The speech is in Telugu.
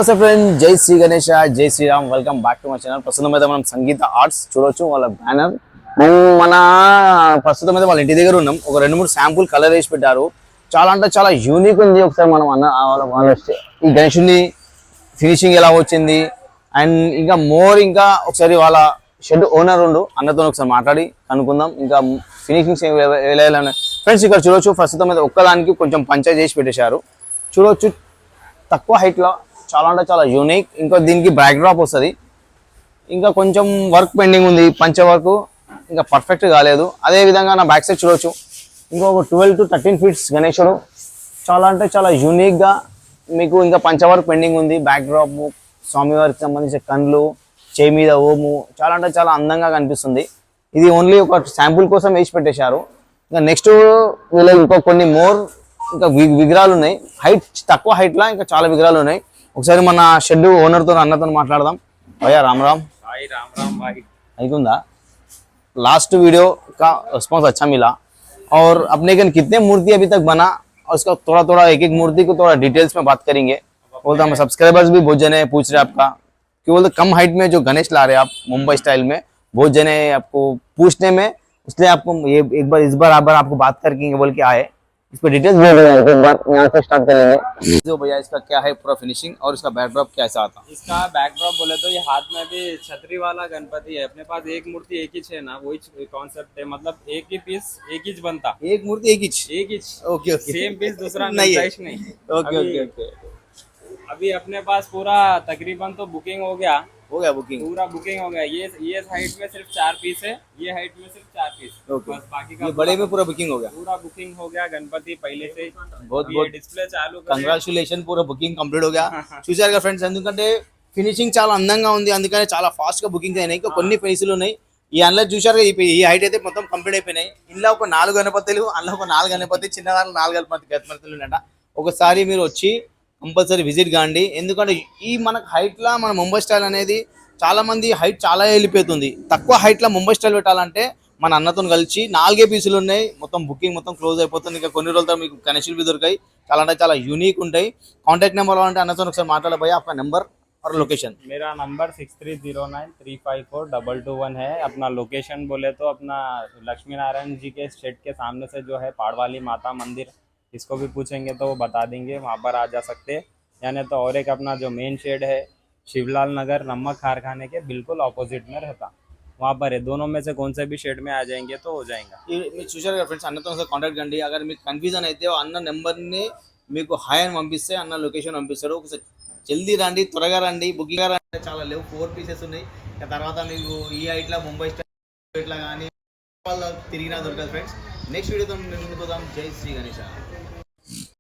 నమస్తే ఫ్రెండ్, జై శ్రీ గణేష, జై Shriram. Welcome back to my channel. ప్రస్తుతం అయితే మనం సంగీత ఆర్ట్స్ చూడొచ్చు. వాళ్ళ బ్యానర్ మన ప్రస్తుతం అయితే వాళ్ళ ఇంటి దగ్గర ఉన్నాం. ఒక 2-3 శాంపుల్ కలర్ వేసి పెట్టారు. చాలా అంటే చాలా యూనిక్ ఉంది. ఒకసారి మనం ఈ గణేషుని ఫినిషింగ్ ఎలా వచ్చింది అండ్ ఇంకా ఒకసారి వాళ్ళ షెడ్ ఓనర్ అన్నతో ఒకసారి మాట్లాడి కనుక్కుందాం. ఇంకా ఫినిషింగ్స్ ఫ్రెండ్స్ ఇక్కడ చూడొచ్చు. ప్రస్తుతం అయితే ఒక్కదానికి కొంచెం పంచాయతీ చేసి పెట్టేశారు. చూడొచ్చు తక్కువ హైట్లో చాలా అంటే చాలా యూనిక్. ఇంకా దీనికి బ్యాక్ డ్రాప్ వస్తుంది. ఇంకా కొంచెం వర్క్ పెండింగ్ ఉంది. పంచ వర్క్ ఇంకా పర్ఫెక్ట్ కాలేదు. అదే విధంగా నా బ్యాక్ సైడ్ చూడవచ్చు. ఇంకొక 12 to 13 ఫీట్స్ గణేశుడు చాలా అంటే చాలా యూనిక్గా మీకు ఇంకా పంచ వర్క్ పెండింగ్ ఉంది. బ్యాక్ డ్రాప్, స్వామివారికి సంబంధించిన కళ్ళు, చేయి మీద ఓము చాలా అంటే చాలా అందంగా కనిపిస్తుంది. ఇది ఓన్లీ ఒక శాంపుల్ కోసం వేసి పెట్టేశారు. ఇంకా నెక్స్ట్ వీళ్ళు ఇంకో కొన్ని ఇంకా విగ్రహాలు ఉన్నాయి. హైట్ తక్కువ హైట్లో ఇంకా చాలా విగ్రహాలు ఉన్నాయి. ఒకసారి మన షెడ్ ఓనర్తో అన్నతో మాట్లాడదాం. భయ్యా రామ్ రామ్. అయితుందా? लास्ट वीडियो का रिस्पॉन्स अच्छा मिला और अपने के कितने मूर्ति अभी तक बना और उसका थोड़ा एक मूर्ति को थोड़ा डिटेल्स में बात करेंगे. बोलते हम सब्सक्राइबर्स भी बहुत जने पूछ रहे आपका कि बोलते कम हाइट में जो गणेश ला रहे आप मुंबई स्टाइल में, बहुत जने आपको पूछने में, इसलिए आपको ये इस बार आपको बात करके बोल के आए. इस पर डिटेल्स यहाँ से स्टार्ट करेंगे. जो भैया इसका क्या है पूरा फिनिशिंग और इसका बैकड्रॉप कैसा आता? इसका बैकड्रॉप बोले तो ये हाथ में भी छतरी वाला गणपति है. अपने पास एक मूर्ति एक ही है ना, वही कॉन्सेप्ट है. मतलब एक ही पीस एक ही बनता, एक मूर्ति एक ही. ओके सेम पीस दूसरा नहीं है. नहीं. ओके. अभी अपने पास पूरा तकरीबन तो बुकिंग हो गया बुकिंग पूरा बुकिंग हो गया. ये हाइट में सिर्फ 4 पीस है, ये हाइट में सिर्फ 4 पीस. बस बाकी का ये बड़े में पूरा बुकिंग हो गया. पूरा बुकिंग हो गया. गणपति पहले से बहुत डिस्प्ले चालू. కంగ్రాచులేషన్, పూరా బుకింగ్ కంప్లీట్ हो गया. చూశారు కదా ఫ్రెండ్స్, ఎందుకంటే ఫినిషింగ్ చాలా అందంగా ఉంది. అందుకని చాలా ఫాస్ట్ గా బుకింగ్ అయినాయి. ఇంకా కొన్ని ఫినిషింగ్లు ఉన్నాయి. ఈ అందులో చూశారు ఈ హైట్ అయితే మొత్తం కంప్లీట్ అయిపోయినాయి. ఇంట్లో ఒక 4 గణపతులు, అందులో ఒక 4 గణపతి, చిన్నదాంట్లో 4 గణపతులు ఉన్నాయట. ఒకసారి మీరు వచ్చి కంపల్సరీ విజిట్ కాండి. ఎందుకంటే ఈ మనకు హైట్లో మన ముంబై స్టైల్ అనేది చాలా మంది హైట్ చాలా వెళ్ళిపోతుంది. తక్కువ హైట్లో ముంబై స్టైల్ పెట్టాలంటే మన అన్నతో కలిసి 4 పీసులు ఉన్నాయి. మొత్తం బుకింగ్ మొత్తం క్లోజ్ అయిపోతుంది. ఇంకా కొన్ని రోజులతో మీకు కనెక్షన్లు भी దొరికాయి. చాలా అంటే చాలా యూనిక్ ఉంటాయి. కాంటాక్ట్ నెంబర్ అంటే అన్నతో ఒకసారి మాట్లాడబోయా. आपका नंबर और लोकेशन? मेरा नंबर 6309354221 है. अपना लोकेशन बोले तो अपना लक्ष्मी नारायण जी के शेड के सामने से जो है पाड़वाली माता मंदिर, इसको भी पूछेंगे तो वो बता देंगे. वहाँ पर आ जा सकते हैं. यानी तो और एक अपना जो मेन शेड है शिवलाल नगर नमक कारखाने के बिल्कुल ऑपोजिट में रहता, वहाँ पर है. दोनों में से कौन से भी शेड में आ जाएंगे तो हो जाएगा. చూశారు ఫ్రెండ్స్, అన్నతో కాంటాక్ట్ కండి. అगर మీకు కన్ఫ్యూజన్ అయితే అన్న నెంబర్ని మీకు హాయ్ అని పంపిస్తే అన్న లొకేషన్ పంపిస్తారు. ఒకసారి జల్దీ రండి, త్వరగా రండి. బుకింగ్ రండి. చాలా లేవు, 4 పీసెస్ ఉన్నాయి. తర్వాత మీకు ఈ హైట్లో ముంబై స్టైల్ ఇట్లా కానీ తిరిగినా దొరకదు ఫ్రెండ్స్. నెక్స్ట్ వీడియోతో ముందుకు పోదాం. జై శ్రీ గణేష.